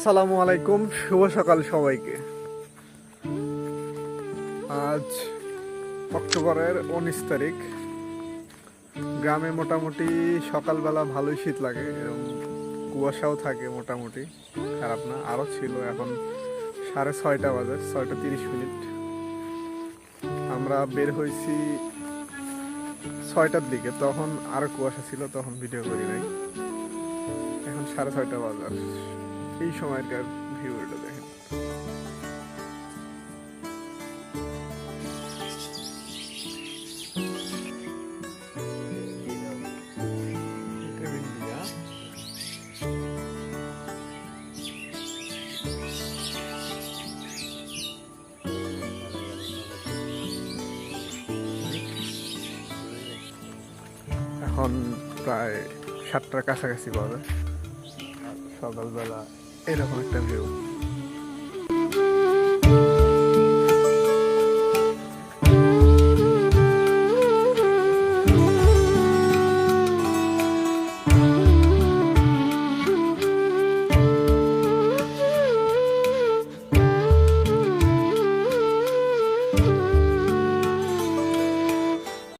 আসসালামু আলাইকুম, শুভ সকাল সবাইকে। আজ অক্টোবরের 19 তারিখ। গ্রামে মোটামুটি সকালবেলা ভালোই শীত লাগে এবং কুয়াশাও থাকে, মোটামুটি খারাপ না। আরও ছিল, এখন 6:30 বাজে, 6:30। আমরা বের হয়েছি 6টার দিকে, তখন আরও কুয়াশা ছিল, তখন ভিডিও করি নাই। এখন 6:30 বাজার, এই সময়টার ভিউটা দেখেন। এখন প্রায় 7টার কাছাকাছি বাজে, সকালবেলা এরকম একটা ভিউ।